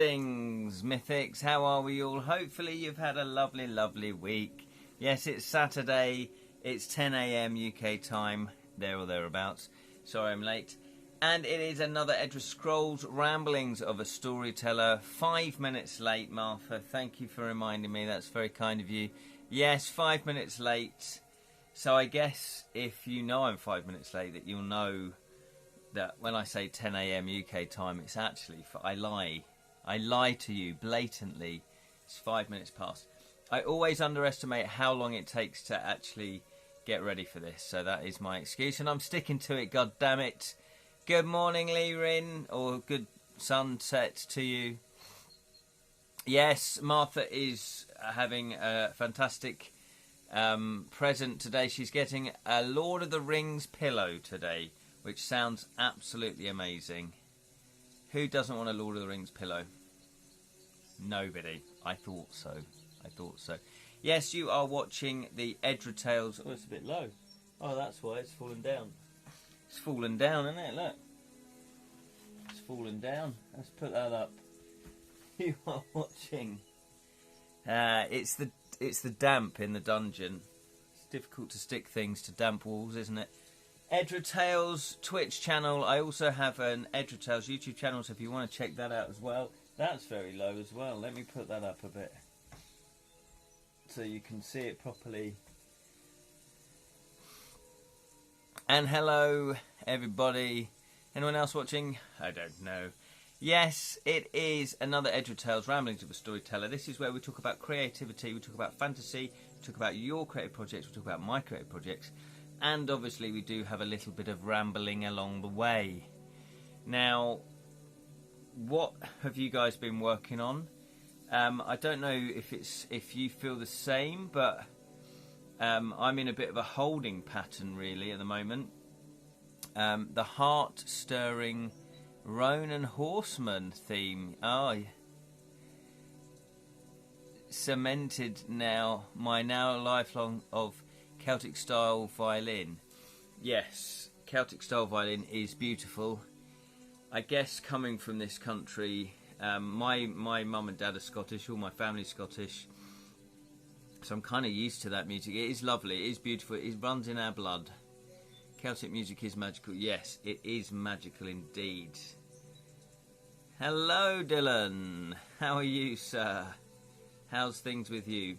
Things, Mythics, how are we all? Hopefully you've had a lovely week. Yes, it's Saturday, it's 10 AM UK time, there or thereabouts. Sorry I'm late. And it is another Edra Scrolls Ramblings of a Storyteller. 5 minutes late, Martha. Thank you for reminding me, that's very kind of you. Yes, 5 minutes late. So I guess if you know I'm 5 minutes late, that you'll know that when I say 10 AM UK time, it's actually, I lie to you blatantly. It's 5 minutes past. I always underestimate how long it takes to actually get ready for this, so that is my excuse, and I'm sticking to it, god damn it. Good morning, Lee Rin, or good sunset to you. Yes, Martha is having a fantastic present today. She's getting a Lord of the Rings pillow today, which sounds absolutely amazing. Who doesn't want a Lord of the Rings pillow? Nobody. I thought so. Yes, you are watching the Edra Tales. Oh, it's a bit low. Oh, that's why it's fallen down. It's fallen down, isn't it? Look. It's fallen down. Let's put that up. You are watching. It's the damp in the dungeon. It's difficult to stick things to damp walls, isn't it? Edra Tales Twitch channel. I also have an Edra Tales YouTube channel, so if you want to check that out as well. That's very low as well. Let me put that up a bit so you can see it properly. And hello, everybody. Anyone else watching? I don't know. Yes, it is another Edra Tales Ramblings of a Storyteller. This is where we talk about creativity, we talk about fantasy, we talk about your creative projects, we talk about my creative projects. And obviously we do have a little bit of rambling along the way. Now, what have you guys been working on? I don't know if you feel the same, but I'm in a bit of a holding pattern really at the moment. The heart-stirring Roan Horseman theme. Cemented now my lifelong of Celtic style violin. Yes, Celtic style violin is beautiful. I guess coming from this country, my mum and dad are Scottish, all my family's Scottish, so I'm kind of used to that music. It is lovely, it is beautiful, it runs in our blood. Celtic music is magical. Yes, it is magical indeed. Hello, Dylan. How are you, sir? How's things with you?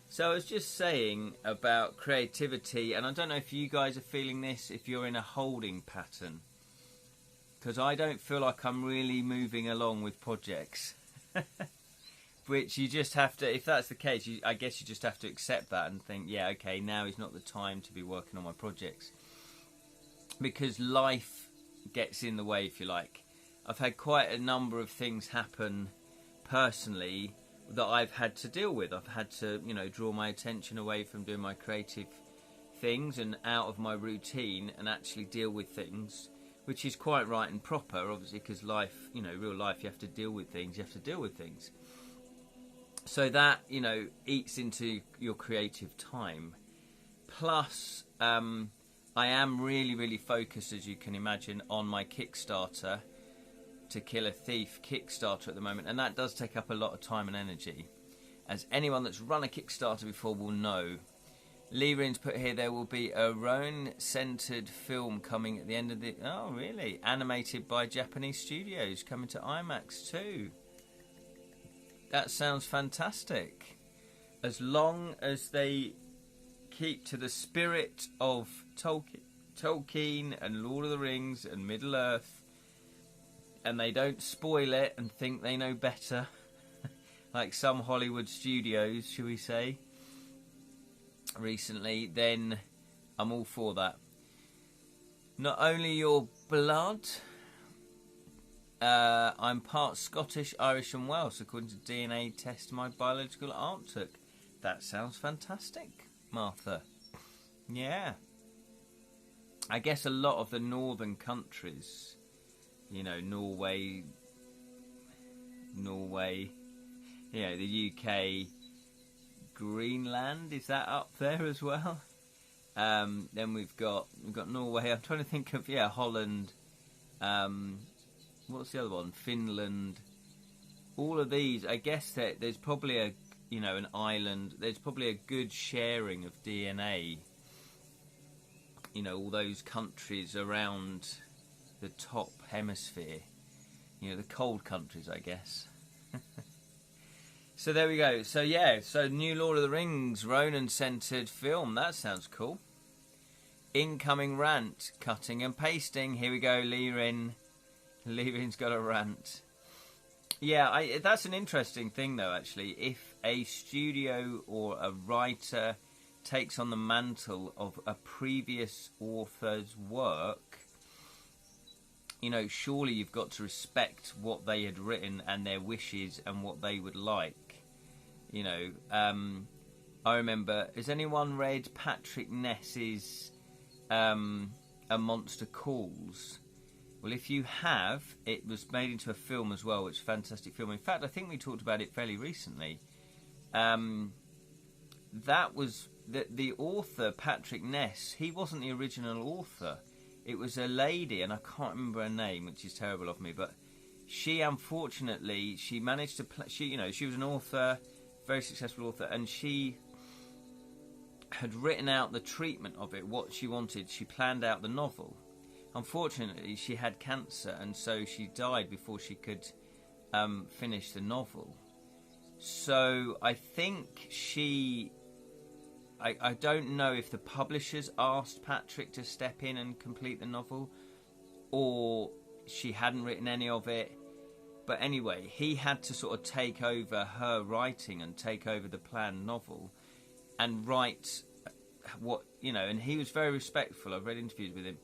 So I was just saying about creativity, and I don't know if you guys are feeling this, if you're in a holding pattern, because I don't feel like I'm really moving along with projects. Which you just have to, if that's the case, I guess you just have to accept that and think, yeah, okay, now is not the time to be working on my projects. Because life gets in the way, if you like. I've had quite a number of things happen personally that I've had to deal with. I've had to, draw my attention away from doing my creative things and out of my routine and actually deal with things, which is quite right and proper, obviously, because life, real life, you have to deal with things. So that, eats into your creative time. Plus, I am really focused, as you can imagine, on my Kickstarter, To Kill a Thief Kickstarter at the moment, and that does take up a lot of time and energy, as anyone that's run a Kickstarter before will know. Lee Rin's put here, there will be a Roan-centered film coming at the end of the... Oh, really? Animated by Japanese studios, coming to IMAX too. That sounds fantastic. As long as they keep to the spirit of Tolkien and Lord of the Rings and Middle-earth, and they don't spoil it and think they know better, like some Hollywood studios, shall we say, recently, then I'm all for that. Not only your blood, I'm part Scottish, Irish and Welsh, according to DNA test my biological aunt took. That sounds fantastic, Martha. Yeah. I guess a lot of the northern countries, Norway, the UK, Greenland, is that up there as well? Then we've got Norway. I'm trying to think of Holland. What's the other one? Finland. all of these, I guess that there's probably a, you know, an island. There's probably a good sharing of DNA. You know, all those countries around the top hemisphere. You know, the cold countries, I guess. So there we go. So yeah, so new Lord of the Rings, Ronan-centered film. That sounds cool. Incoming rant, cutting and pasting. Here we go, Lirin. Lirin's got a rant. Yeah, that's an interesting thing, though, actually. If a studio or a writer takes on the mantle of a previous author's work, you know, surely you've got to respect what they had written and their wishes and what they would like. You know, I remember, has anyone read Patrick Ness's A Monster Calls? Well, if you have, it was made into a film as well, which is a fantastic film. In fact, I think we talked about it fairly recently. That was the author, Patrick Ness. He wasn't the original author. It was a lady, and I can't remember her name, which is terrible of me. But she, unfortunately, she managed to. She was an author, very successful author, and she had written out the treatment of it, what she wanted. She planned out the novel. Unfortunately, she had cancer, and so she died before she could finish the novel. So I think she... I don't know if the publishers asked Patrick to step in and complete the novel, or she hadn't written any of it. But anyway, he had to sort of take over her writing and take over the planned novel and write what, you know, and he was very respectful. I've read interviews with him.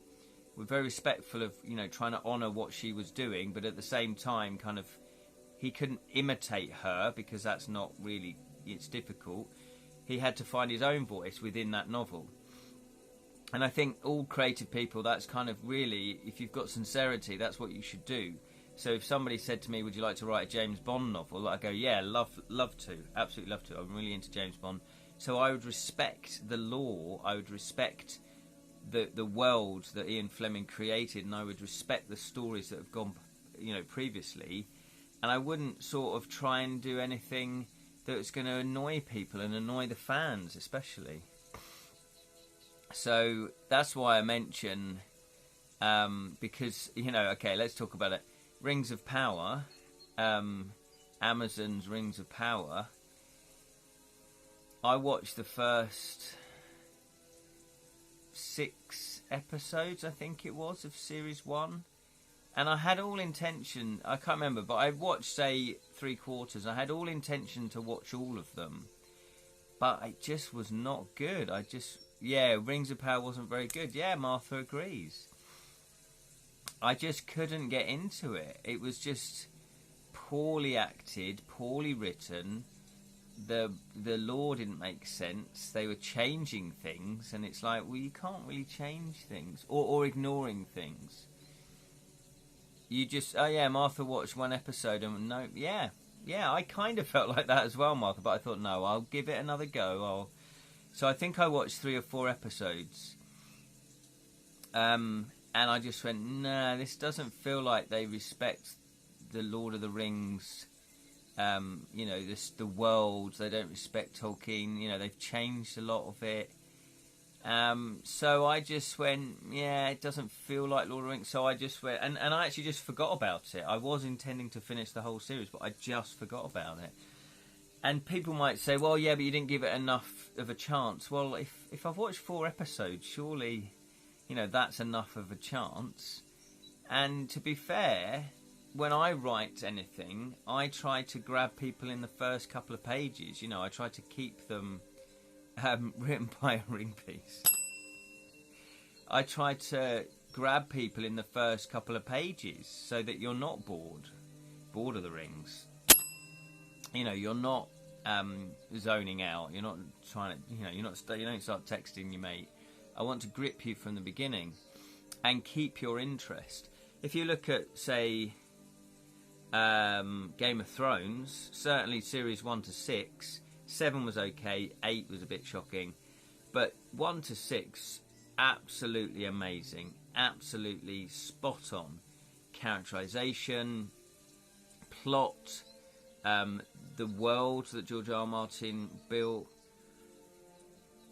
We're very respectful of, you know, trying to honour what she was doing, but at the same time, kind of, he couldn't imitate her because that's not really, it's difficult. He had to find his own voice within that novel. And I think all creative people, that's kind of really, if you've got sincerity, that's what you should do. So if somebody said to me, would you like to write a James Bond novel? I'd go, yeah, love to, absolutely love to. I'm really into James Bond. So I would respect the lore, I would respect the world that Ian Fleming created, and I would respect the stories that have gone, you know, previously, and I wouldn't sort of try and do anything that's going to annoy people and annoy the fans especially. So that's why I mention, because, you know, okay, let's talk about it. Rings of Power, Amazon's Rings of Power. I watched the first 6 episodes, I think it was, of Series 1. And I had all intention, I can't remember, but I watched, say, 3/4. I had all intention to watch all of them. But it just was not good. Rings of Power wasn't very good. Yeah, Martha agrees. I just couldn't get into it. It was just poorly acted, poorly written. The lore didn't make sense. They were changing things, and it's like, well, you can't really change things, or ignoring things. You just, oh yeah, Martha watched 1 episode, and no, yeah, I kind of felt like that as well, Martha. But I thought, no, I'll give it another go. So I think I watched 3 or 4 episodes, and I just went, nah, this doesn't feel like they respect the Lord of the Rings. You know, the world, they don't respect Tolkien, you know, they've changed a lot of it. So I just went, yeah, it doesn't feel like Lord of the Rings. So I just went, and I actually just forgot about it. I was intending to finish the whole series, but I just forgot about it. And people might say, well, yeah, but you didn't give it enough of a chance. Well, if I've watched 4 episodes, surely, you know, that's enough of a chance. And to be fair, when I write anything, I try to grab people in the first couple of pages. You know, I try to keep them written by a ring piece. I try to grab people in the first couple of pages so that you're not bored of the rings. You know, you're not zoning out. You're not trying to, you know, you don't start texting your mate. I want to grip you from the beginning and keep your interest. If you look at, say, Game of Thrones, certainly series 1 to 6, 7 was okay, 8 was a bit shocking, but 1 to 6, absolutely amazing, absolutely spot on. Characterization, plot, the world that George R. R. Martin built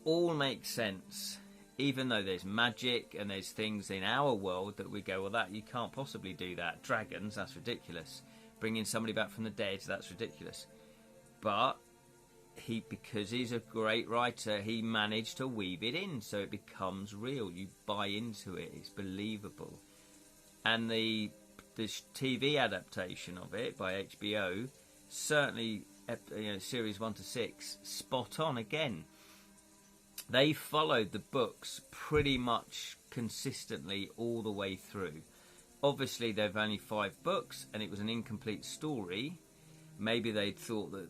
all makes sense. Even though there's magic and there's things in our world that we go, well, that you can't possibly do that. Dragons, that's ridiculous. Bringing somebody back from the dead, that's ridiculous. But because he's a great writer, he managed to weave it in so it becomes real. You buy into it. It's believable. And the TV adaptation of it by HBO, certainly, series 1 to 6, spot on again. They followed the books pretty much consistently all the way through. Obviously, they've only 5 books, and it was an incomplete story. Maybe they'd thought that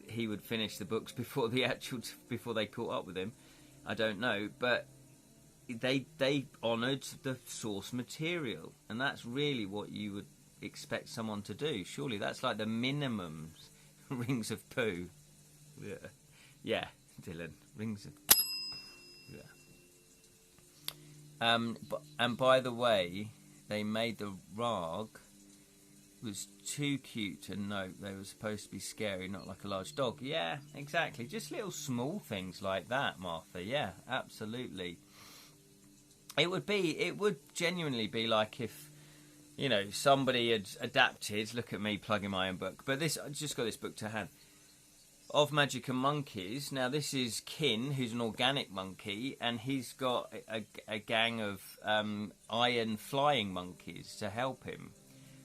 he would finish the books before they caught up with him. I don't know, but they honoured the source material, and that's really what you would expect someone to do. Surely that's like the minimum. Rings of poo. Yeah, Dylan. Rings of. Yeah. And by the way, they made the Rag was too cute to note they were supposed to be scary, not like a large dog. Yeah, exactly. Just little small things like that, Martha. Yeah, absolutely. It would genuinely be like if, somebody had adapted. Look at me plugging my own book. But I just got this book to hand. Of Magic and Monkeys. Now, this is Kin, who's an organic monkey, and he's got a gang of iron flying monkeys to help him.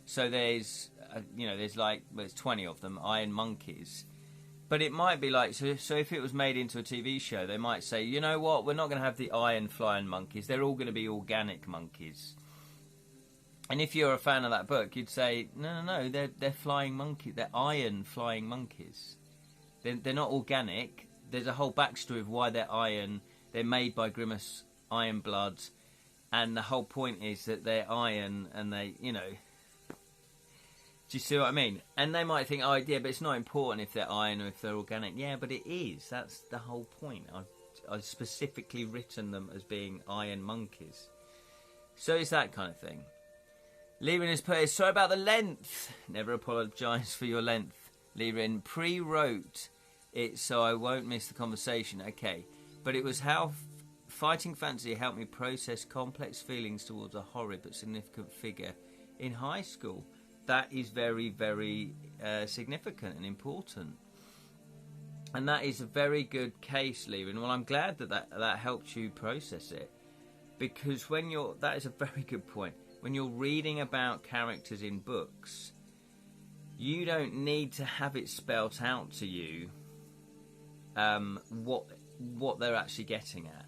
So there's 20 of them, iron monkeys. But it might be like, so if it was made into a TV show, they might say, you know what, we're not going to have the iron flying monkeys. They're all going to be organic monkeys. And if you're a fan of that book, you'd say, no, they're flying monkeys. They're iron flying monkeys. They're not organic. There's a whole backstory of why they're iron. They're made by Grimace Iron Blood. And the whole point is that they're iron and they, do you see what I mean? And they might think, oh, yeah, but it's not important if they're iron or if they're organic. Yeah, but it is. That's the whole point. I've specifically written them as being iron monkeys. So it's that kind of thing. Leaving his place. Sorry about the length. Never apologise for your length. Leaving pre-wrote it so I won't miss the conversation. Okay. But it was how fighting fantasy helped me process complex feelings towards a horrid but significant figure in high school. That is very, very significant and important. And that is a very good case, Leaving. Well, I'm glad that helped you process it. Because that is a very good point. When you're reading about characters in books, you don't need to have it spelt out to you what they're actually getting at.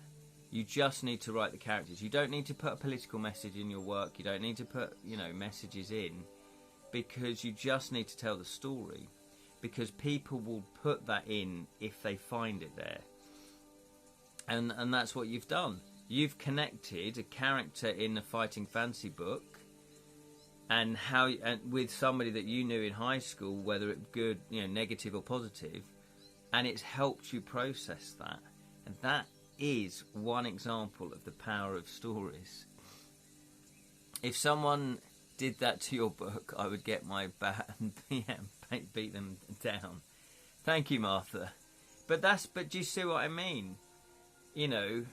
You just need to write the characters. You don't need to put a political message in your work. You don't need to put, messages in, because you just need to tell the story. Because people will put that in if they find it there. And that's what you've done. You've connected a character in a fighting fantasy book and with somebody that you knew in high school, whether it's good, negative or positive, and it's helped you process that. And that is one example of the power of stories. If someone did that to your book, I would get my bat and beat them down. Thank you, Martha. But do you see what I mean? It'd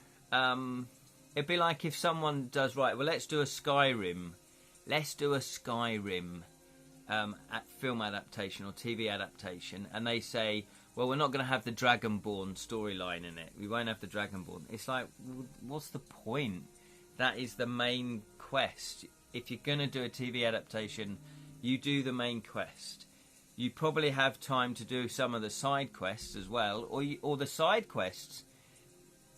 be like if someone does, right, well, let's do a Skyrim film adaptation or TV adaptation, and they say, well, we're not going to have the Dragonborn storyline in it. We won't have the Dragonborn. It's like, what's the point? That is the main quest. If you're going to do a TV adaptation, you do the main quest. You probably have time to do some of the side quests as well, or the side quests,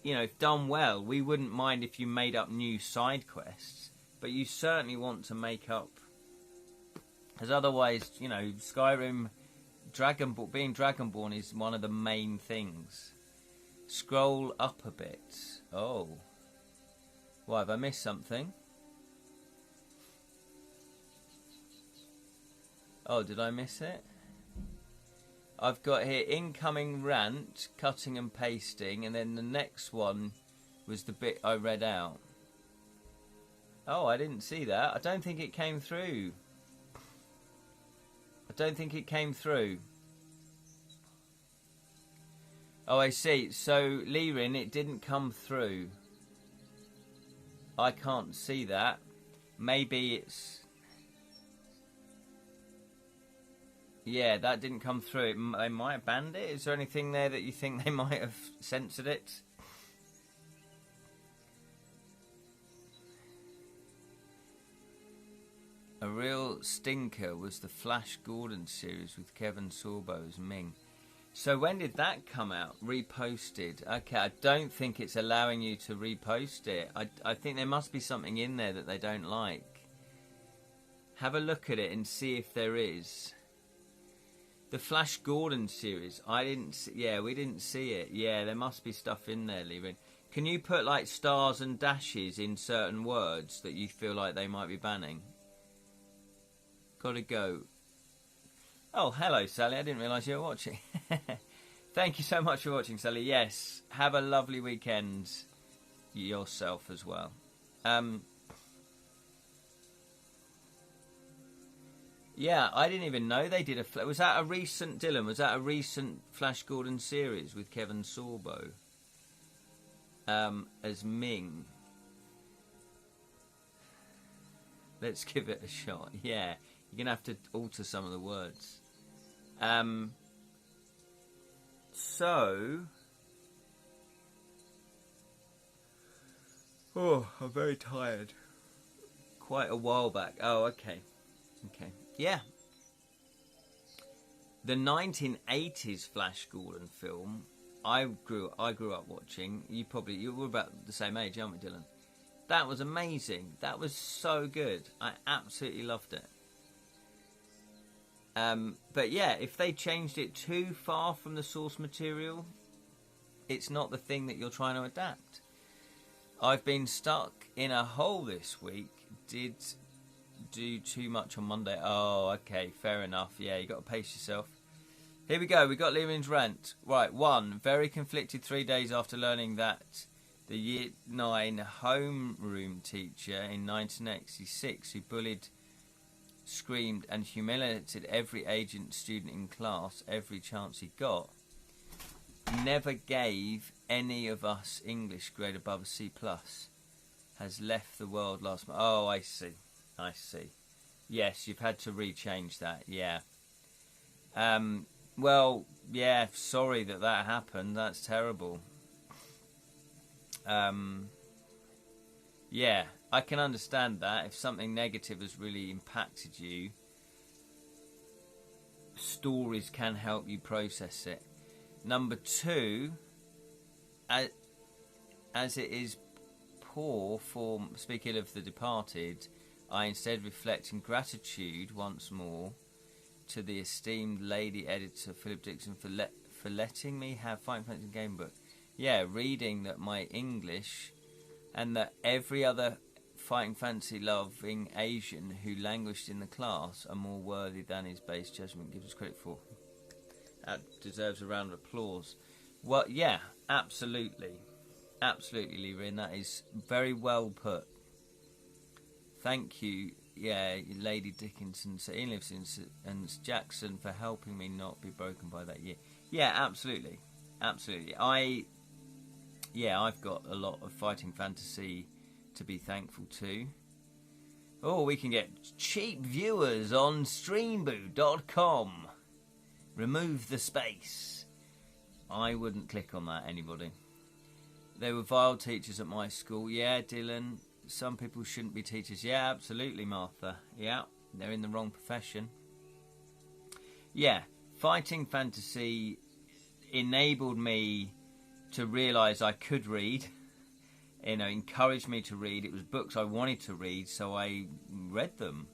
if done well, we wouldn't mind if you made up new side quests, but you certainly want to make up, because otherwise, Skyrim, being Dragonborn is one of the main things. Scroll up a bit. Oh. Why, have I missed something? Oh, did I miss it? I've got here incoming rant, cutting and pasting, and then the next one was the bit I read out. Oh, I didn't see that. I don't think it came through. I don't think it came through. Oh, I see. So, Lirin, it didn't come through. I can't see that. Maybe it's... Yeah, that didn't come through. They might have banned it. Is there anything there that you think they might have censored it? A real stinker was the Flash Gordon series with Kevin Sorbo as Ming. So when did that come out? Reposted. Okay, I don't think it's allowing you to repost it. I think there must be something in there that they don't like. Have a look at it and see if there is. The Flash Gordon series. I didn't see, yeah, we didn't see it. Yeah, there must be stuff in there, Lirin. Can you put like stars and dashes in certain words that you feel like they might be banning? Gotta go. Oh, hello, Sally. I didn't realise you were watching. Thank you so much for watching, Sally. Yes, have a lovely weekend yourself as well. Yeah, I didn't even know they did a... Was that a recent, Dylan, was that a recent Flash Gordon series with Kevin Sorbo as Ming? Let's give it a shot. Yeah, you're going to have to alter some of the words. Oh, I'm very tired. Quite a while back. Oh, okay. Okay. Yeah. The 1980s Flash Gordon film, I grew up watching. You were about the same age, aren't we, Dylan? That was amazing. That was so good. I absolutely loved it. But yeah, if they changed it too far from the source material, it's not the thing that you're trying to adapt. I've been stuck in a hole this week. Did do too much on Monday. Oh, okay, fair enough. Yeah, you got to pace yourself. Here we go. We got Lirin's rant. Right, 1. Very conflicted 3 days after learning that the Year 9 homeroom teacher in 1986 who bullied, screamed and humiliated every agent student in class every chance he got never gave any of us English grade above a C+, has left the world last month. Oh, I see. I see. Yes, you've had to rechange that. Yeah. Well, yeah, sorry that happened. That's terrible. Yeah, I can understand that. If something negative has really impacted you, stories can help you process it. Number 2, as it is poor form, speaking of the departed, I instead reflect in gratitude once more to the esteemed lady editor Philip Dixon for letting me have Fighting Fantasy game book. Yeah, reading that my English and that every other Fighting Fantasy loving Asian who languished in the class are more worthy than his base judgment gives us credit for. That deserves a round of applause. Well, yeah, absolutely. Absolutely, Lirin, that is very well put. Thank you, yeah, Lady Dickinson, Sir Ian Livingstone and Jackson for helping me not be broken by that year. Yeah, absolutely. Absolutely. I've got a lot of Fighting Fantasy to be thankful to. Oh, we can get cheap viewers on streamboo.com. Remove the space. I wouldn't click on that, anybody. There were vile teachers at my school. Yeah, Dylan. Some people shouldn't be teachers. Yeah, absolutely, Martha. Yeah, they're in the wrong profession. Yeah, Fighting Fantasy enabled me to realise I could read. You know, encouraged me to read. It was books I wanted to read, so I read them.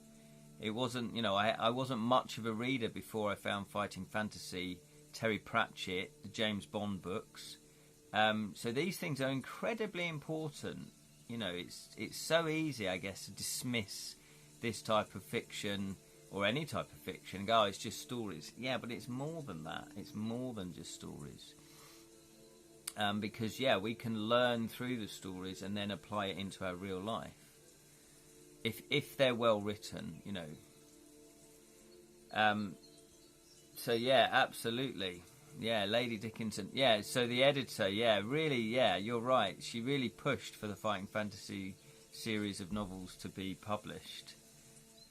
It wasn't, you know, I wasn't much of a reader before I found Fighting Fantasy, Terry Pratchett, the James Bond books. So these things are incredibly important. You know, it's so easy, I guess, to dismiss this type of fiction or any type of fiction. Go, oh, it's just stories. Yeah, but it's more than that. It's more than just stories. Because, yeah, we can learn through the stories and then apply it into our real life. If they're well written, you know. So yeah, absolutely. Yeah, Lady Dickinson. Yeah, so the editor, yeah, really, yeah, you're right. She really pushed for the Fighting Fantasy series of novels to be published.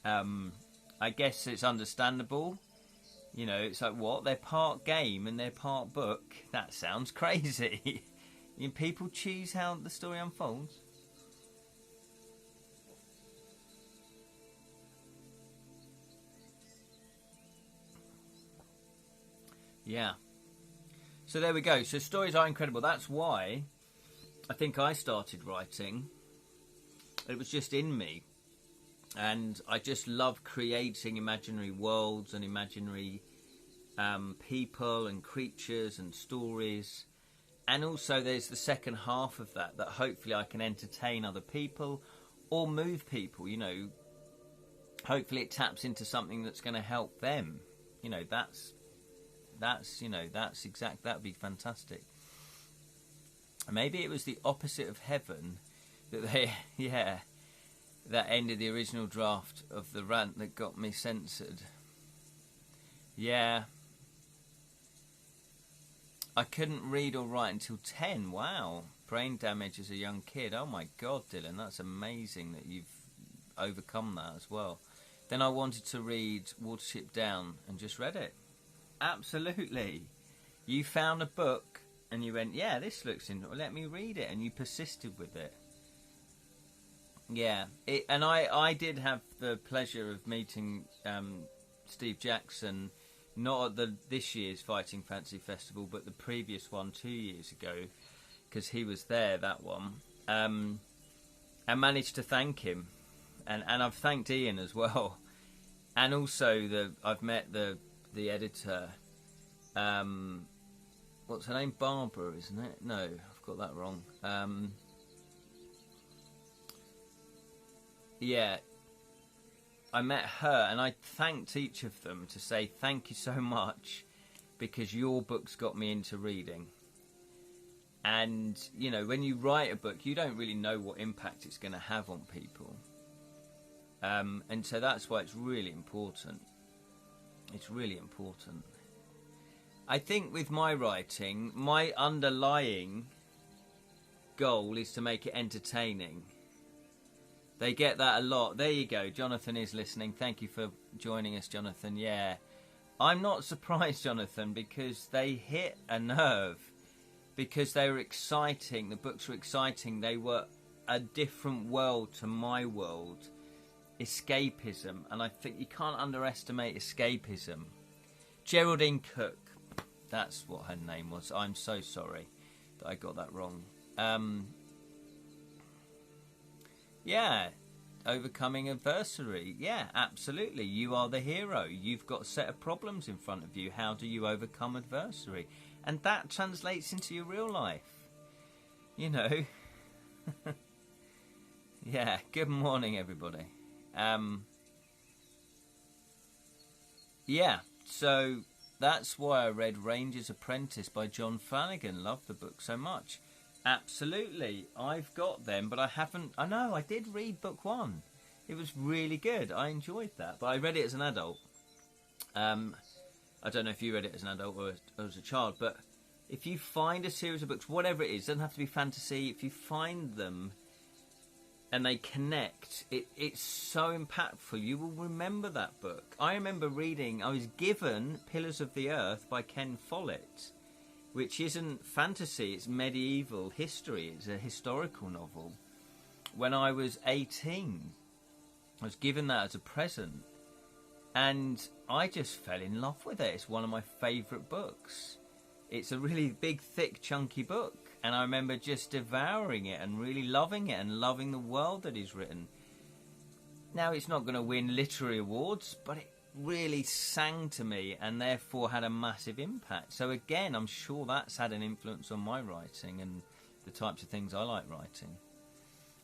I guess it's understandable. You know, it's like, what? They're part game and they're part book? That sounds crazy. People choose how the story unfolds. Yeah. So there we go. So stories are incredible. That's why I think I started writing. It was just in me. And I just love creating imaginary worlds and imaginary people and creatures and stories. And also there's the second half of that hopefully I can entertain other people or move people, you know. Hopefully it taps into something that's going to help them. You know, that would be fantastic. Maybe it was the opposite of heaven that that ended the original draft of the rant that got me censored. Yeah. I couldn't read or write until 10. Wow. Brain damage as a young kid. Oh my God, Dylan, that's amazing that you've overcome that as well. Then I wanted to read Watership Down and just read it. Absolutely. You found a book and you went, yeah, this looks interesting. Let me read it. And you persisted with it. Yeah. And I did have the pleasure of meeting Steve Jackson, not at this year's Fighting Fantasy Festival, but the previous one 2 years ago, because he was there, that one. And managed to thank him. And I've thanked Ian as well. And also I've met the editor, what's her name? Barbara, isn't it? No, I've got that wrong. Yeah, I met her and I thanked each of them to say thank you so much because your books got me into reading. And, you know, when you write a book, you don't really know what impact it's going to have on people. And so that's why it's really important. It's really important. I think with my writing, my underlying goal is to make it entertaining. They get that a lot. There you go. Jonathan is listening. Thank you for joining us, Jonathan. Yeah. I'm not surprised, Jonathan, because they hit a nerve. Because they were exciting. The books were exciting. They were a different world to my world. Escapism. And I think you can't underestimate escapism. Geraldine Cook. That's what her name was. I'm so sorry that I got that wrong. Yeah, overcoming adversity. Yeah, absolutely. You are the hero. You've got a set of problems in front of you. How do you overcome adversity? And that translates into your real life. You know. Yeah, good morning, everybody. Yeah, so that's why I read Ranger's Apprentice by John Flanagan. Love the book so much. Absolutely. I've got them, but I haven't... I know, I did read book one. It was really good. I enjoyed that. But I read it as an adult. I don't know if you read it as an adult or as a child, but if you find a series of books, whatever it is, it doesn't have to be fantasy. If you find them and they connect, it's so impactful. You will remember that book. I remember reading... I was given Pillars of the Earth by Ken Follett, which isn't fantasy, it's medieval history. It's a historical novel. When I was 18, I was given that as a present. And I just fell in love with it. It's one of my favourite books. It's a really big, thick, chunky book. And I remember just devouring it and really loving it and loving the world that he's written. Now, it's not going to win literary awards, but it really sang to me and therefore had a massive impact. So again, I'm sure that's had an influence on my writing and the types of things I like writing.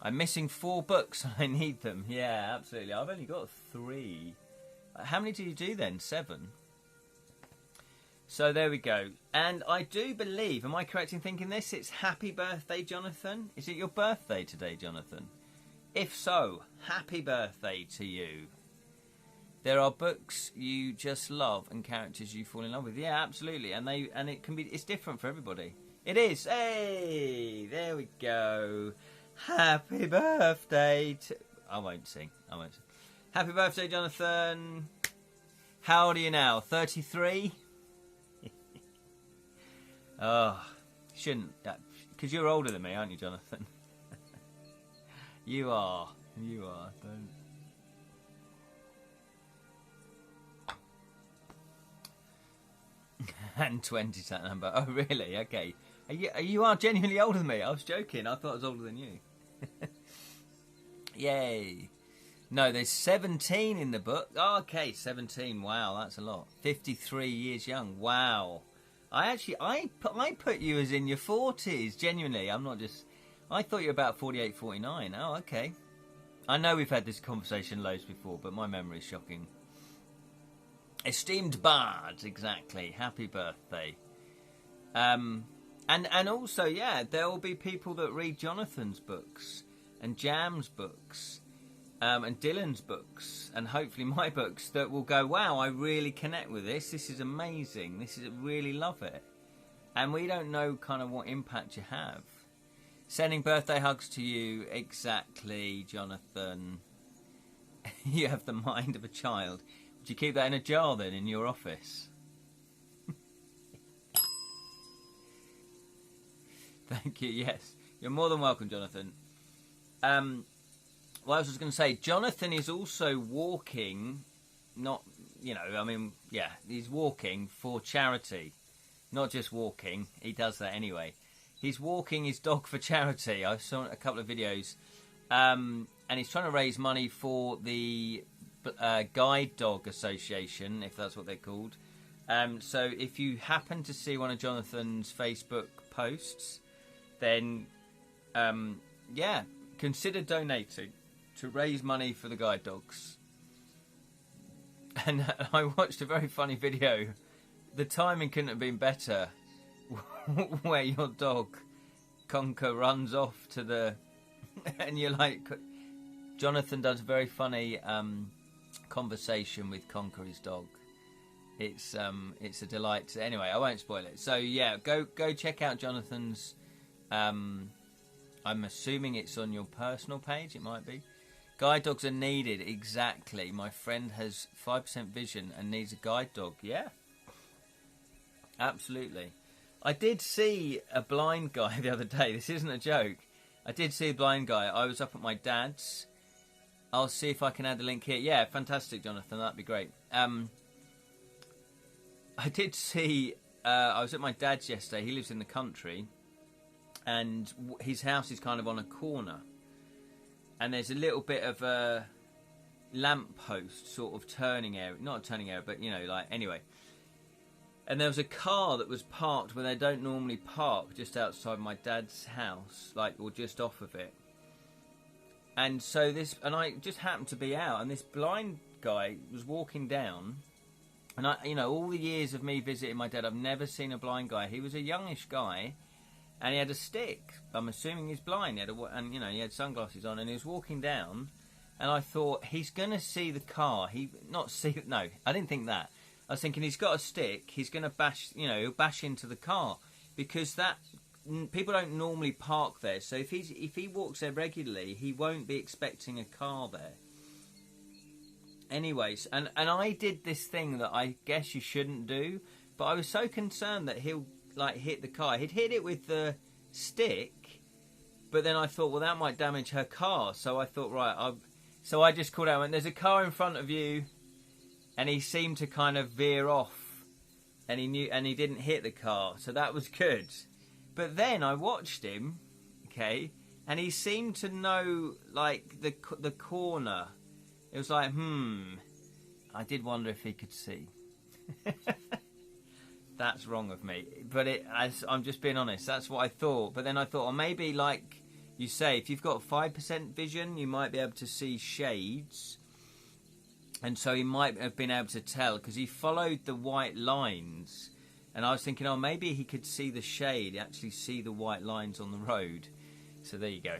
I'm missing 4 books and I need them. Yeah, absolutely. I've only got 3. How many do you do then? 7? So there we go. And I do believe, am I correct in thinking this? It's happy birthday, Jonathan. Is it your birthday today, Jonathan? If so, happy birthday to you. There are books you just love and characters you fall in love with. Yeah, absolutely. And it's different for everybody. It is. Hey, there we go. Happy birthday to... I won't sing. Happy birthday, Jonathan. How old are you now? 33? Oh, shouldn't... Because you're older than me, aren't you, Jonathan? You are. Don't... And 20 to that number. Oh, really? Okay. You are genuinely older than me. I was joking. I thought I was older than you. Yay. No, there's 17 in the book. Oh, okay, 17. Wow, that's a lot. 53 years young. Wow. I put you as in your 40s. Genuinely. I'm not just... I thought you were about 48, 49. Oh, okay. I know we've had this conversation loads before, but my memory is shocking. Esteemed Bard, exactly. Happy birthday. And also, yeah, there will be people that read Jonathan's books and Jam's books and Dylan's books and hopefully my books that will go, wow, I really connect with this. This is amazing. Really love it. And we don't know kind of what impact you have. Sending birthday hugs to you, exactly, Jonathan. You have the mind of a child. Would you keep that in a jar then in your office? Thank you, yes. You're more than welcome, Jonathan. What else was I going to say? Jonathan is also walking, he's walking for charity. Not just walking, he does that anyway. He's walking his dog for charity. I saw a couple of videos. And he's trying to raise money for the Guide Dog Association, if that's what they're called. So if you happen to see one of Jonathan's Facebook posts, then consider donating to raise money for the guide dogs. And I watched a very funny video. The timing couldn't have been better, where your dog Conker runs off to the and you're like, Jonathan does a very funny conversation with Conker, his dog. It's a delight. Anyway, I won't spoil it. So yeah, go check out Jonathan's. I'm assuming it's on your personal page. It might be. Guide dogs are needed. Exactly. My friend has 5% vision and needs a guide dog. Yeah, absolutely. I did see a blind guy the other day. This isn't a joke. I did see a blind guy. I was up at my dad's. I'll see if I can add the link here. Yeah, fantastic, Jonathan. That'd be great. I did see... I was at my dad's yesterday. He lives in the country. And his house is kind of on a corner. And there's a little bit of a lamppost sort of turning area. Not a turning area, but, anyway. And there was a car that was parked where they don't normally park, just outside my dad's house, or just off of it. And so I just happened to be out, and this blind guy was walking down. And all the years of me visiting my dad, I've never seen a blind guy. He was a youngish guy, and he had a stick. I'm assuming he's blind. He had sunglasses on, and he was walking down. And I thought, he's gonna see the car. No, I didn't think that. I was thinking he's got a stick. He's gonna bash. He'll bash into the car because people don't normally park there. So if he walks there regularly, he won't be expecting a car there. Anyways, and I did this thing that I guess you shouldn't do, but I was so concerned that he'll hit the car. He'd hit it with the stick, but then I thought, well, that might damage her car. So I thought, right, so I just called out and went, there's a car in front of you, and he seemed to kind of veer off, and he didn't hit the car, so that was good. But then I watched him, okay, and he seemed to know the corner. It was like, I did wonder if he could see. That's wrong of me. But I'm just being honest, that's what I thought. But then I thought, maybe like you say, if you've got 5% vision, you might be able to see shades. And so he might have been able to tell, because he followed the white lines. And I was thinking, maybe he could see the shade, actually see the white lines on the road. So there you go.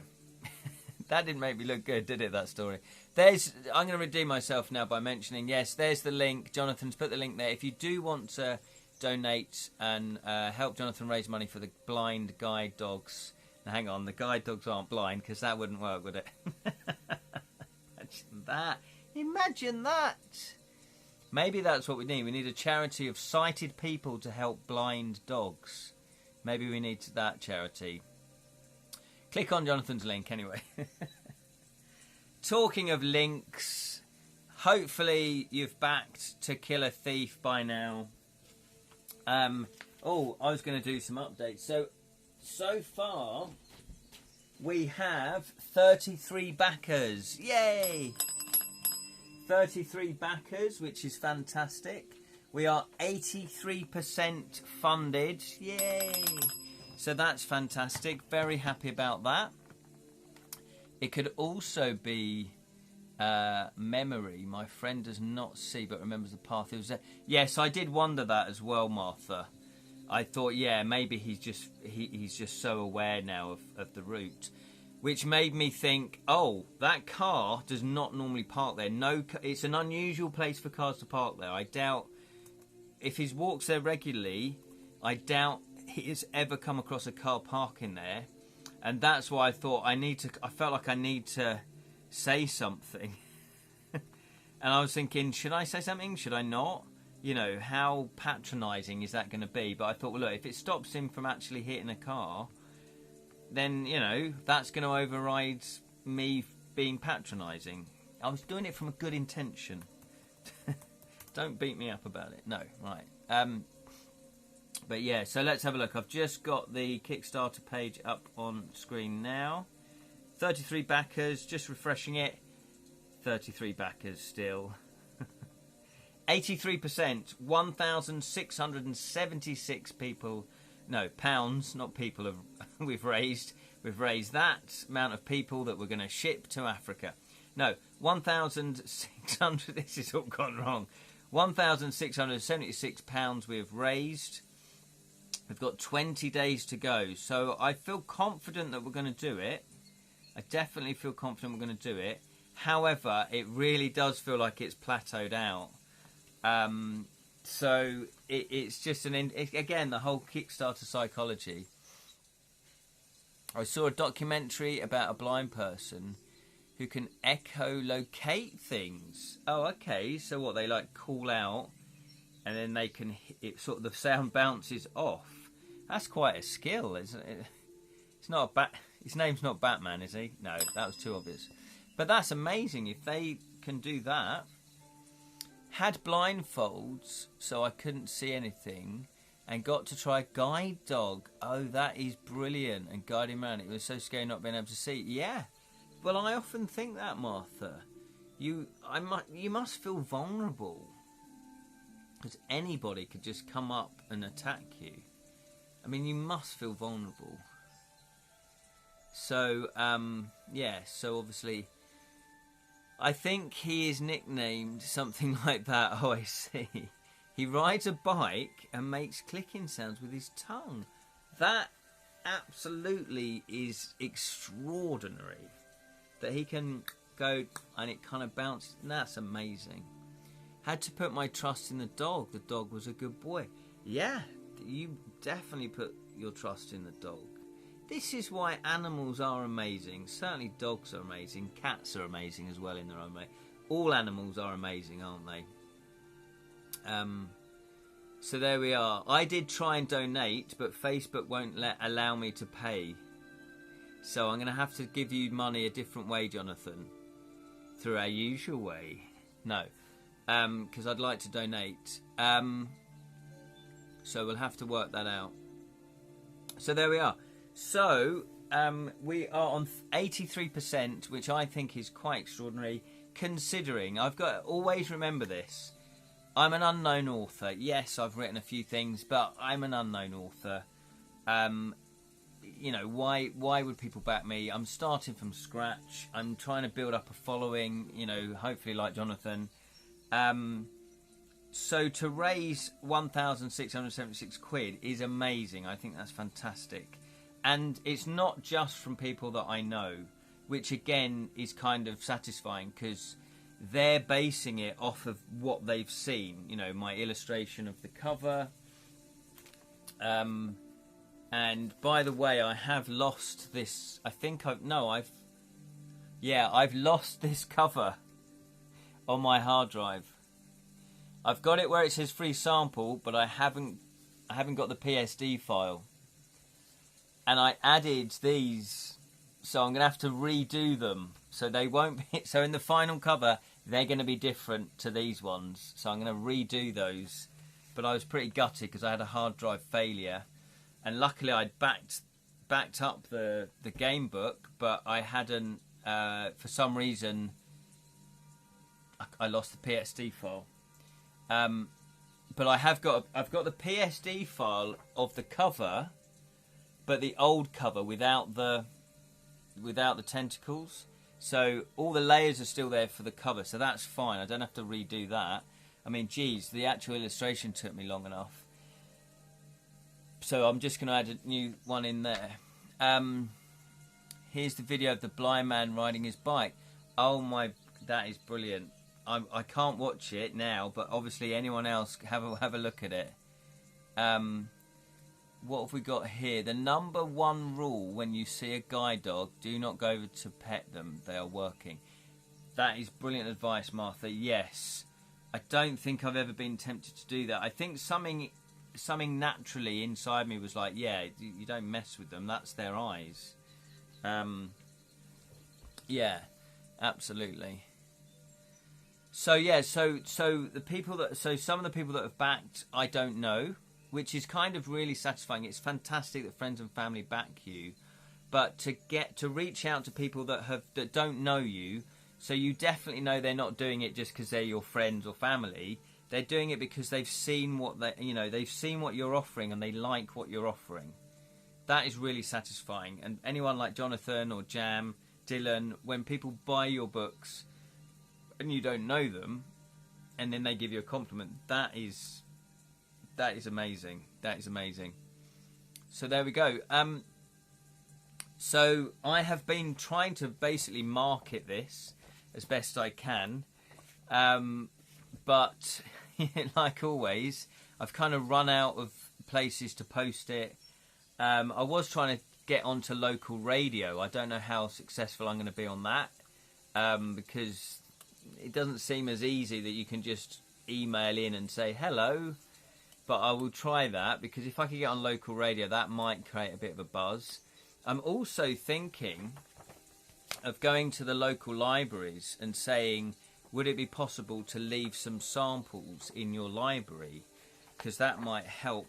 That didn't make me look good, did it, that story? I'm going to redeem myself now by mentioning, yes, there's the link. Jonathan's put the link there. If you do want to donate and help Jonathan raise money for the blind guide dogs. Now, hang on, the guide dogs aren't blind, because that wouldn't work, would it? Imagine that. Imagine that. Maybe that's what we need. We need a charity of sighted people to help blind dogs. Maybe we need that charity. Click on Jonathan's link anyway. Talking of links, hopefully you've backed To Kill a Thief by now. I was going to do some updates. So far, we have 33 backers. Yay! 33 backers, which is fantastic. We are 83% funded. Yay! So that's fantastic. Very happy about that. It could also be memory. My friend does not see but remembers the path he was there. Yes, I did wonder that as well, Martha. I thought, yeah, maybe he's just so aware now of the route. Which made me think, oh, that car does not normally park there. It's an unusual place for cars to park there. I doubt, if he walks there regularly, I doubt he has ever come across a car parking there. And that's why I thought I felt like I need to say something. And I was thinking, should I say something? Should I not? You know, how patronising is that going to be? But I thought, well, look, if it stops him from actually hitting a car, then, you know, that's going to override me being patronising. I was doing it from a good intention. Don't beat me up about it. No, right. But yeah, so let's have a look. I've just got the Kickstarter page up on screen now. 33 backers, just refreshing it. 33 backers still. 83%, 1,676 people, no, pounds, not people, we've raised that amount of people that we're going to ship to Africa. No, 1,600, this has all gone wrong. £1,676 we have raised. We've got 20 days to go, so I feel confident that we're going to do it. I definitely feel confident we're going to do it. However, it really does feel like it's plateaued out. So it's just again, the whole Kickstarter psychology. I saw a documentary about a blind person who can echolocate things. Oh, okay. So what, they like call out and then they can, it sort of, the sound bounces off. That's quite a skill, isn't it? It's not his name's not Batman, is he? No, that was too obvious. But that's amazing if they can do that. Had blindfolds, so I couldn't see anything, and got to try guide dog. Oh, that is brilliant. And guide him around. It was so scary not being able to see. Yeah. Well, I often think that, Martha. You must feel vulnerable. Because anybody could just come up and attack you. I mean, you must feel vulnerable. So, yeah, so obviously, I think he is nicknamed something like that. Oh, I see. He rides a bike and makes clicking sounds with his tongue. That absolutely is extraordinary. That he can go and it kind of bounces. That's amazing. Had to put my trust in the dog. The dog was a good boy. Yeah, you definitely put your trust in the dog. This is why animals are amazing. Certainly dogs are amazing. Cats are amazing as well in their own way. All animals are amazing, aren't they? So there we are. I did try and donate, but Facebook won't allow me to pay. So I'm going to have to give you money a different way, Jonathan. Through our usual way. No. Because I'd like to donate. So we'll have to work that out. So there we are. So we are on 83%, which I think is quite extraordinary, considering I've got to always remember this. I'm an unknown author. Yes, I've written a few things, but I'm an unknown author. You know, why would people back me? I'm starting from scratch. I'm trying to build up a following, you know, hopefully like Jonathan. So to raise 1,676 quid is amazing. I think that's fantastic. And it's not just from people that I know. which again is kind of satisfying because they're basing it off of what they've seen. You know, my illustration of the cover. And by the way, I have lost this. I think I've lost this cover on my hard drive. I've got it where it says free sample, but I haven't got the PSD file. And I added these, so I'm going to have to redo them. So they won't be, so in the final cover, they're going to be different to these ones. So I'm going to redo those. But I was pretty gutted because I had a hard drive failure. And luckily I'd backed up the game book, but I hadn't, for some reason, I lost the PSD file. But I've got the PSD file of the cover, but the old cover without the tentacles. So all the layers are still there for the cover, so that's fine. I don't have to redo that. I mean, geez, the actual illustration took me long enough. So I'm just going to add a new one in there. Here's the video of the blind man riding his bike. Oh my, that is brilliant. I can't watch it now, but obviously anyone else have a look at it. What have we got here? The number one rule when you see a guide dog: do not go over to pet them. They are working. That is brilliant advice, Martha. Yes, I don't think I've ever been tempted to do that. I think something naturally inside me was like, yeah, you don't mess with them. That's their eyes. Yeah, absolutely. So yeah, so some of the people that have backed, I don't know, which is kind of really satisfying. It's fantastic that friends and family back you, but to reach out to people that don't know you, so you definitely know they're not doing it just because they're your friends or family. They're doing it because they've seen they've seen what you're offering and they like what you're offering. That is really satisfying. And anyone like Jonathan or Jam, Dylan, when people buy your books and you don't know them, and then they give you a compliment, that is amazing. That is amazing. So there we go. So I have been trying to basically market this as best I can, but like always, I've kind of run out of places to post it. I was trying to get onto local radio. I don't know how successful I'm going to be on that, because it doesn't seem as easy that you can just email in and say hello. But I will try that, because if I could get on local radio, that might create a bit of a buzz. I'm also thinking of going to the local libraries and saying, would it be possible to leave some samples in your library? Because that might help,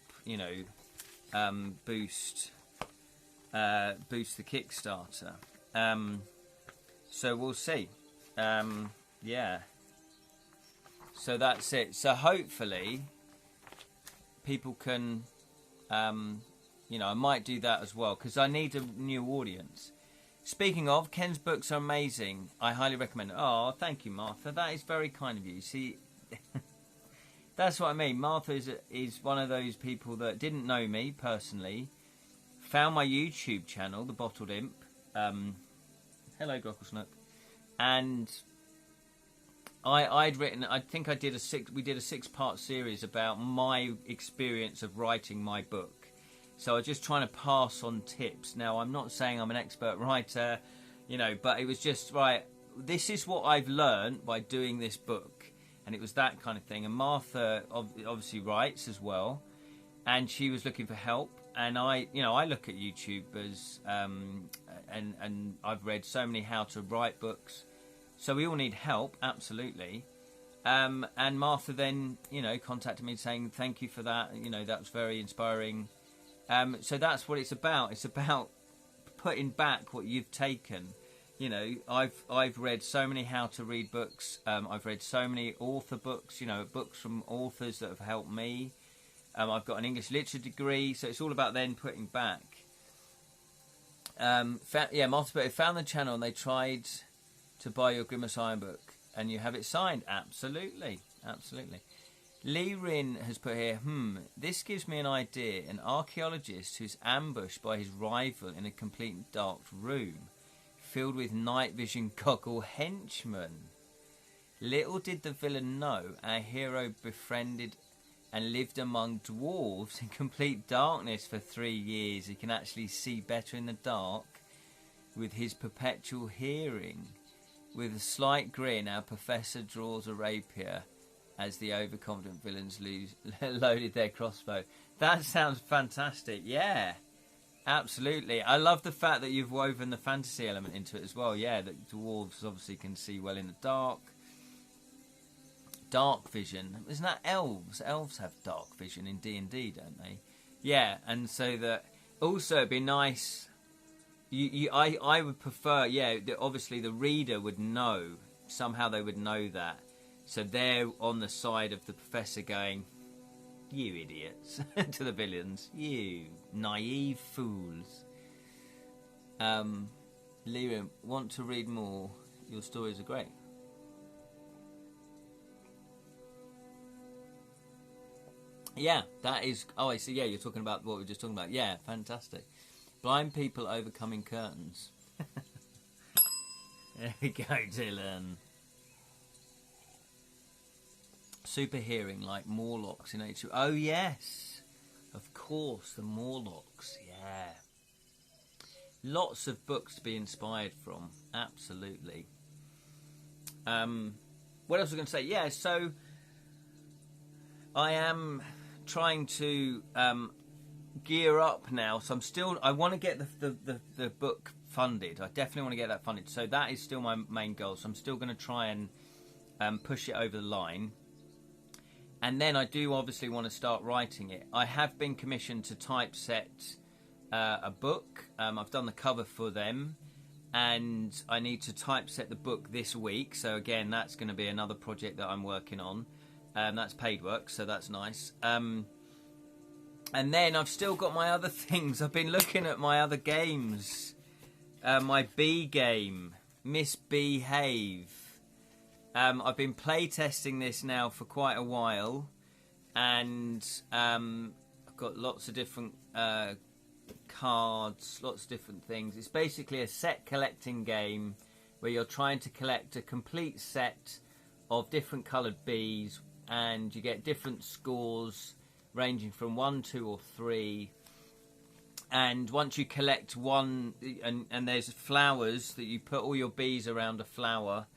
boost the Kickstarter. So we'll see. Yeah. So that's it. So hopefully people can, I might do that as well, because I need a new audience. Speaking of, Ken's books are amazing. I highly recommend it. Oh, thank you, Martha. That is very kind of you. See, that's what I mean. Martha is one of those people that didn't know me personally, found my YouTube channel, The Bottled Imp. Hello, Grocklesnook. And I'd written, I think we did a 6-part series about my experience of writing my book. So I was just trying to pass on tips. Now, I'm not saying I'm an expert writer, but it was just, right, this is what I've learned by doing this book. And it was that kind of thing. And Martha obviously writes as well. And she was looking for help. And I look at YouTubers, and I've read so many how to write books. So we all need help, absolutely. And Martha then, contacted me saying, thank you for that. That was very inspiring. So that's what it's about. It's about putting back what you've taken. I've read so many how to read books. I've read so many author books, books from authors that have helped me. I've got an English literature degree, so it's all about then putting back. Martha found the channel and they tried to buy your Grimace Iron book, and you have it signed. Absolutely, absolutely. Lee Rin has put here, this gives me an idea. An archaeologist who's ambushed by his rival in a complete dark room. filled with night vision goggle henchmen. Little did the villain know our hero befriended and lived among dwarves in complete darkness for 3 years. He can actually see better in the dark with his perpetual hearing. With a slight grin, our professor draws a rapier as the overconfident villains loaded their crossbow. That sounds fantastic. Yeah, absolutely. I love the fact that you've woven the fantasy element into it as well. Yeah, that dwarves obviously can see well in the dark. Dark vision. Isn't that elves? Elves have dark vision in D&D, don't they? Yeah, and so that also it'd be nice. I would prefer. Yeah, obviously the reader would know somehow. They would know that, so they're on the side of the professor, going, "You idiots," to the villains. "You naive fools." Liam, want to read more? Your stories are great. Yeah, that is... Oh, I see. Yeah, you're talking about what we were just talking about. Yeah, fantastic. Blind people overcoming curtains. There we go, Dylan. Super hearing like Morlocks in H2. Oh, yes. Of course, the Morlocks. Yeah. Lots of books to be inspired from. Absolutely. What else was I going to say? Yeah, so I am trying to gear up now, so I want to get the book funded. I definitely want to get that funded, so that is still my main goal. So I'm still going to try and push it over the line, and then I do obviously want to start writing it. I have been commissioned to typeset a book. I've done the cover for them, and I need to typeset the book this week, so again that's going to be another project that I'm working on. That's paid work, so that's nice. And then I've still got my other things. I've been looking at my other games. My bee game, Misbehave. I've been playtesting this now for quite a while. And I've got lots of different cards, lots of different things. It's basically a set collecting game where you're trying to collect a complete set of different coloured bees, and you get different scores ranging from 1, 2 or 3, and once you collect one, and there's flowers that you put all your bees around a flower,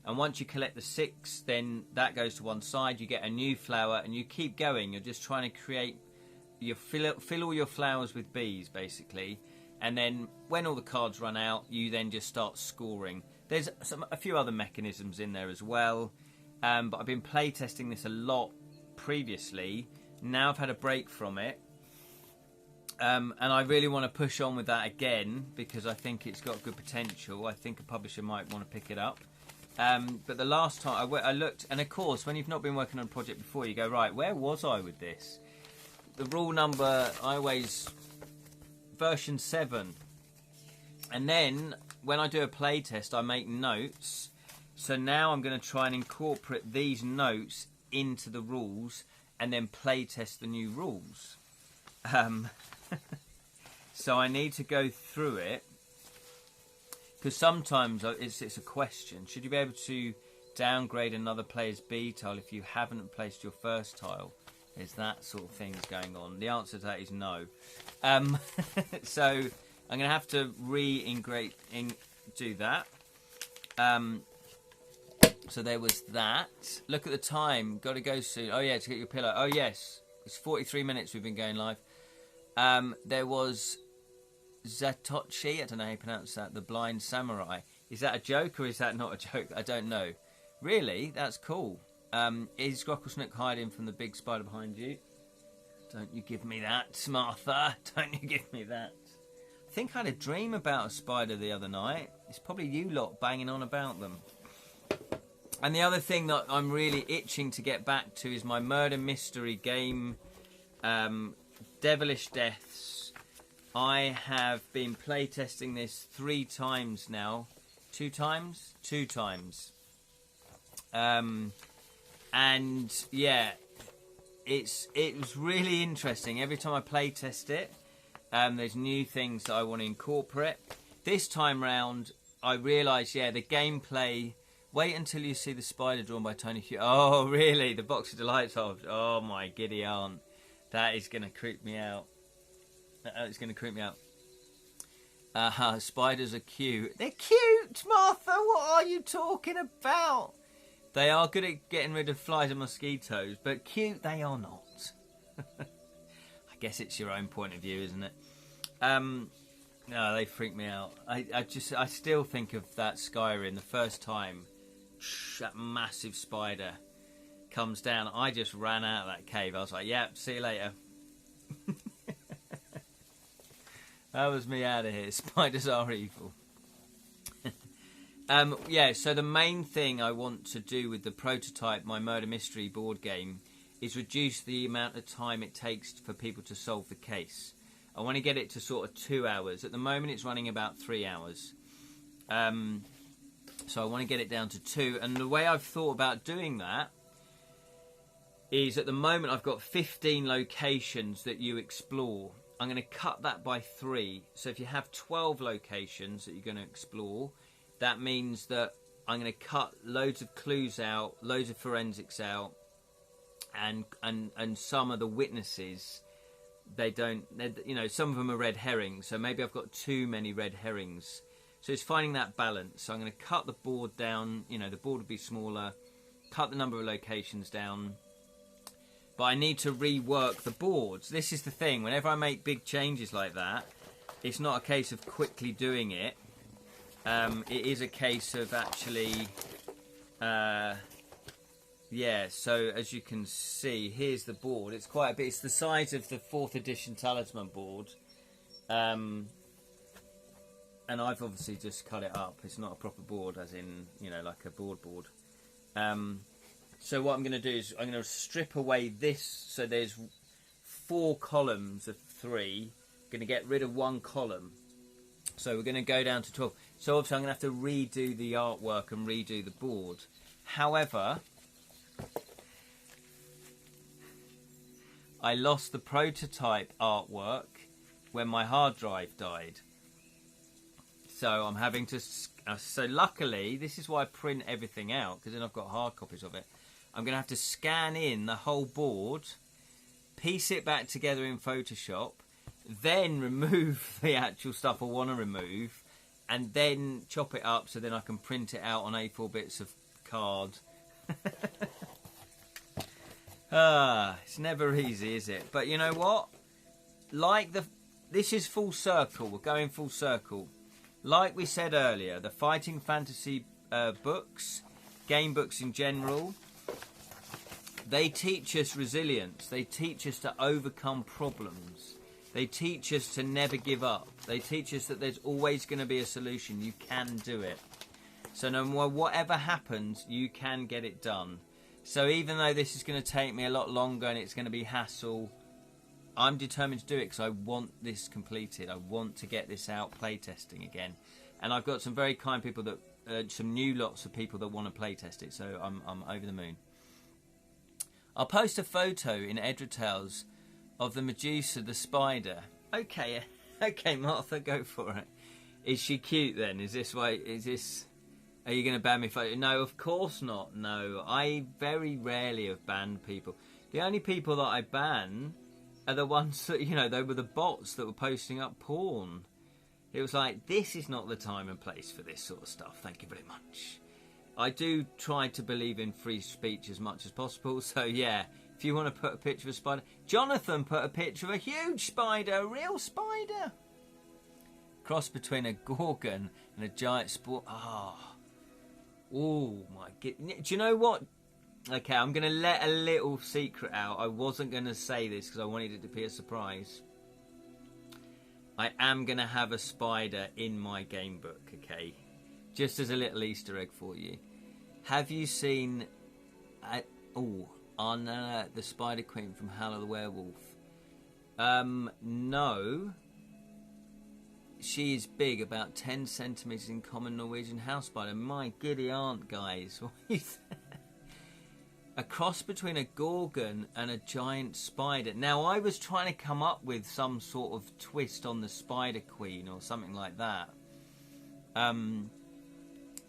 and once you collect the 6, then that goes to one side, you get a new flower, and you keep going. You're just trying to create, you fill all your flowers with bees basically, and then when all the cards run out, you then just start scoring. There's a few other mechanisms in there as well. But I've been playtesting this a lot previously. Now I've had a break from it. And I really want to push on with that again because I think it's got good potential. I think a publisher might want to pick it up. But the last time I looked, and of course, when you've not been working on a project before, you go, right, where was I with this? The rule number, version 7. And then when I do a playtest, I make notes. So now I'm going to try and incorporate these notes into the rules and then play test the new rules. So I need to go through it because sometimes it's a question. Should you be able to downgrade another player's B tile if you haven't replaced your first tile? There's that sort of things going on. The answer to that is no. So I'm going to have to do that. So there was that. Look at the time. Got to go soon. Oh, yeah, to get your pillow. Oh, yes. It's 43 minutes we've been going live. There was Zatochi. I don't know how you pronounce that. The Blind Samurai. Is that a joke or is that not a joke? I don't know. Really? That's cool. Is Grocklesnook hiding from the big spider behind you? Don't you give me that, Martha. Don't you give me that. I think I had a dream about a spider the other night. It's probably you lot banging on about them. And the other thing that I'm really itching to get back to is my murder mystery game, Devilish Deaths. I have been playtesting this 3 times now. 2 times? 2 times. And yeah, it was really interesting. Every time I playtest it, there's new things that I want to incorporate. This time round, I realised, yeah, the gameplay. Wait until you see the spider drawn by Tony Hughes. Oh, really? The Box of Delights of. Oh my giddy aunt, that is going to creep me out. It's going to creep me out. Spiders are cute. They're cute, Martha. What are you talking about? They are good at getting rid of flies and mosquitoes, but cute they are not. I guess it's your own point of view, isn't it? No, they freak me out. I still think of that Skyrim, the first time that massive spider comes down. I just ran out of that cave. I was like, yep, see you later. That was me out of here. Spiders are evil. Yeah, so the main thing I want to do with the prototype, my murder mystery board game, is reduce the amount of time it takes for people to solve the case. I want to get it to sort of 2 hours. At the moment, it's running about 3 hours. So I want to get it down to 2. And the way I've thought about doing that is, at the moment, I've got 15 locations that you explore. I'm going to cut that by 3. So if you have 12 locations that you're going to explore, that means that I'm going to cut loads of clues out, loads of forensics out, and some of the witnesses, some of them are red herrings, so maybe I've got too many red herrings. So it's finding that balance. So I'm going to cut the board down, the board will be smaller, cut the number of locations down, but I need to rework the boards. This is the thing, whenever I make big changes like that, it's not a case of quickly doing it. It is a case of actually, so as you can see, here's the board. It's quite a bit. It's the size of the 4th edition Talisman board. And I've obviously just cut it up. It's not a proper board, as in, like a board. So what I'm going to do is I'm going to strip away this. So there's 4 columns of 3. I'm going to get rid of 1 column. So we're going to go down to 12. So obviously I'm going to have to redo the artwork and redo the board. However, I lost the prototype artwork when my hard drive died. So I'm having to... So luckily, this is why I print everything out, because then I've got hard copies of it. I'm going to have to scan in the whole board, piece it back together in Photoshop, then remove the actual stuff I want to remove, and then chop it up so then I can print it out on A4 bits of card. It's never easy, is it? But you know what? This is full circle. We're going full circle. Like we said earlier, the fighting fantasy books, game books in general, they teach us resilience. They teach us to overcome problems. They teach us to never give up. They teach us that there's always going to be a solution. You can do it. So no matter whatever happens, you can get it done. So even though this is going to take me a lot longer and it's going to be hassle, I'm determined to do it because I want this completed. I want to get this out playtesting again. And I've got some very kind people that, some new lots of people that want to playtest it. So I'm over the moon. I'll post a photo in Edra Tales of the Medusa, the spider. Okay, Martha, go for it. Is she cute then? Are you going to ban me for... No, of course not. No, I very rarely have banned people. The only people that I ban are the ones that, they were the bots that were posting up porn. It was like, this is not the time and place for this sort of stuff. Thank you very much. I do try to believe in free speech as much as possible. So, yeah, if you want to put a picture of a spider... Jonathan put a picture of a huge spider, a real spider. Cross between a gorgon and a giant sport... Oh, my goodness. Do you know what? Okay, I'm going to let a little secret out. I wasn't going to say this because I wanted it to be a surprise. I am going to have a spider in my game book, okay? Just as a little Easter egg for you. Have you seen... Anna, the Spider Queen from Howler the Werewolf? No. She is big, about 10 centimetres in common Norwegian house spider. My giddy aunt, guys. A cross between a gorgon and a giant spider. Now, I was trying to come up with some sort of twist on the Spider Queen or something like that.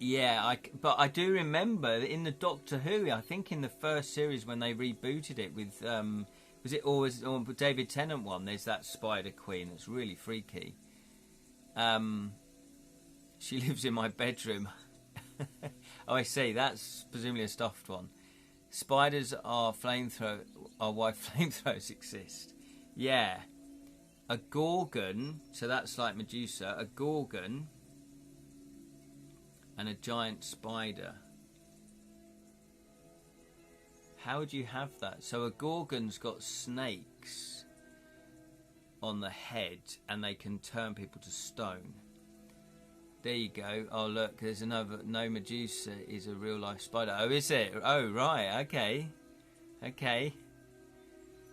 Yeah, but I do remember in the Doctor Who, I think in the first series when they rebooted it with, was it always or David Tennant one? There's that Spider Queen that's really freaky. She lives in my bedroom. Oh, I see. That's presumably a stuffed one. Spiders are why flamethrowers exist. Yeah, a gorgon. So that's like Medusa. A gorgon. And a giant spider. How would you have that? So a gorgon's got snakes on the head and they can turn people to stone. There you go. Oh look, there's another. No, Medusa is a real life spider. Oh, is it? Oh, right. Okay. Okay.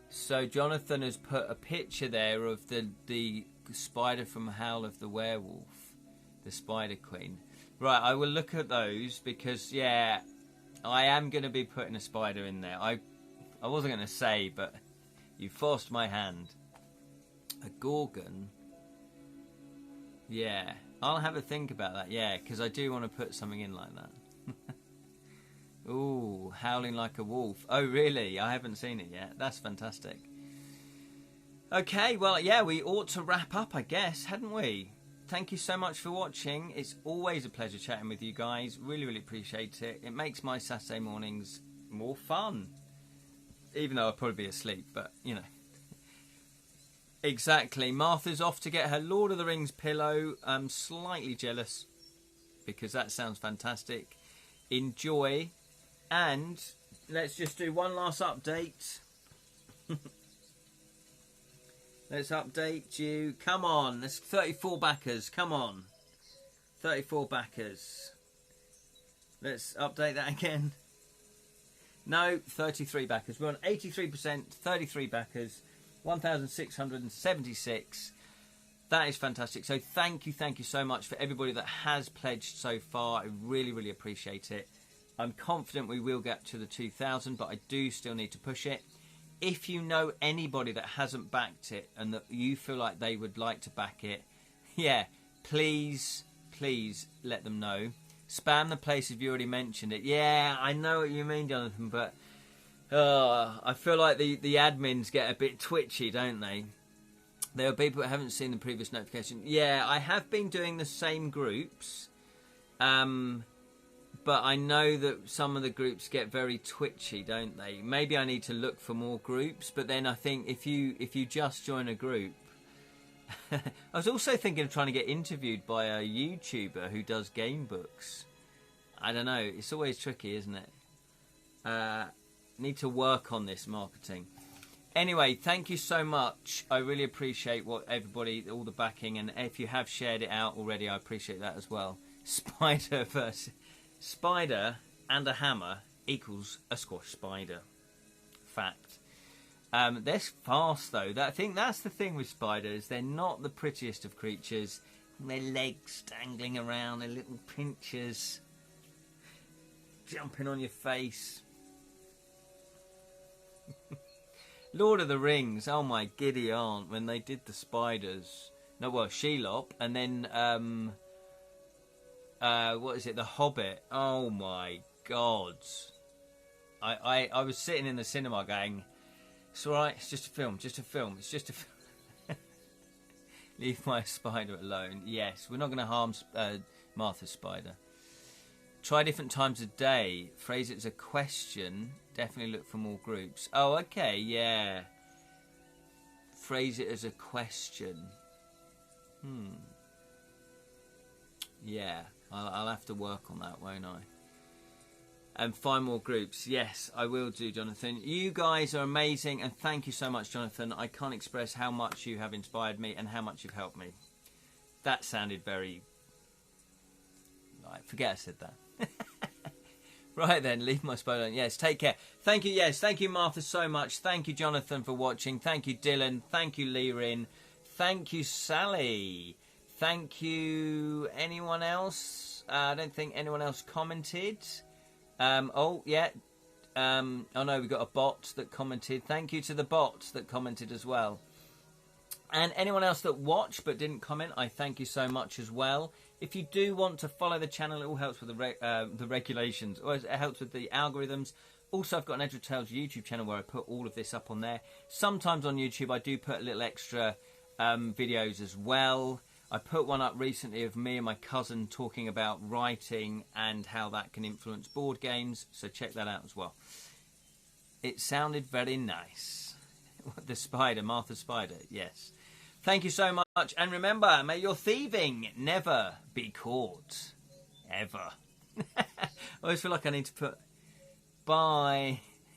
So Jonathan has put a picture there of the spider from Howl of the Werewolf. The Spider Queen. Right, I will look at those because, yeah, I am going to be putting a spider in there. I wasn't going to say, but you forced my hand. A gorgon? Yeah, I'll have a think about that, yeah, because I do want to put something in like that. Ooh, howling like a wolf. Oh, really? I haven't seen it yet. That's fantastic. Okay, well, yeah, we ought to wrap up, I guess, hadn't we? Thank you so much for watching. It's always a pleasure chatting with you guys. Really, really appreciate it. It makes my Saturday mornings more fun. Even though I'll probably be asleep, but, you know. Exactly. Martha's off to get her Lord of the Rings pillow. I'm slightly jealous because that sounds fantastic. Enjoy. And let's just do one last update. Let's update you. Come on. There's 34 backers. Come on. 34 backers. Let's update that again. No, 33 backers. We're on 83%, 33 backers, 1,676. That is fantastic. So thank you so much for everybody that has pledged so far. I really, really appreciate it. I'm confident we will get to the 2,000, but I do still need to push it. If you know anybody that hasn't backed it and that you feel like they would like to back it, yeah, please let them know. Spam the places you already mentioned it. Yeah, I know what you mean, Jonathan, but I feel like the admins get a bit twitchy, don't they? There are people that haven't seen the previous notification. Yeah, I have been doing the same groups. But I know that some of the groups get very twitchy, don't they? Maybe I need to look for more groups. But then I think if you just join a group... I was also thinking of trying to get interviewed by a YouTuber who does game books. I don't know. It's always tricky, isn't it? Need to work on this marketing. Anyway, thank you so much. I really appreciate all the backing. And if you have shared it out already, I appreciate that as well. Spider and a hammer equals a squash spider. Fact. They're fast though. I think that's the thing with spiders. They're not the prettiest of creatures. Their legs dangling around, their little pinchers jumping on your face. Lord of the Rings. Oh my giddy aunt when they did the spiders. No, well, Shelob, and then what is it? The Hobbit. Oh my God! I was sitting in the cinema going, "It's all right. It's just a film. Just a film. It's just a film." Leave my spider alone. Yes, we're not going to harm Martha's spider. Try different times of day. Phrase it as a question. Definitely look for more groups. Oh, okay, yeah. Phrase it as a question. Yeah, I'll have to work on that, won't I? And find more groups. Yes, I will do, Jonathan. You guys are amazing, and thank you so much, Jonathan. I can't express how much you have inspired me and how much you've helped me. That sounded very... forget I said that. Right then, leave my spider alone. Yes, take care. Thank you, yes, thank you, Martha, so much. Thank you, Jonathan, for watching. Thank you, Dylan. Thank you, Lerin. Thank you, Sally. Thank you, anyone else? I don't think anyone else commented. Oh, yeah. Oh, no, we got a bot that commented. Thank you to the bot that commented as well. And anyone else that watched but didn't comment, I thank you so much as well. If you do want to follow the channel, it all helps with the regulations, or it helps with the algorithms. Also, I've got an Edra Tales YouTube channel where I put all of this up on there. Sometimes on YouTube, I do put a little extra videos as well. I put one up recently of me and my cousin talking about writing and how that can influence board games. So check that out as well. It sounded very nice. The spider, Martha Spider, yes. Thank you so much. And remember, may your thieving never be caught. Ever. I always feel like I need to put... Bye.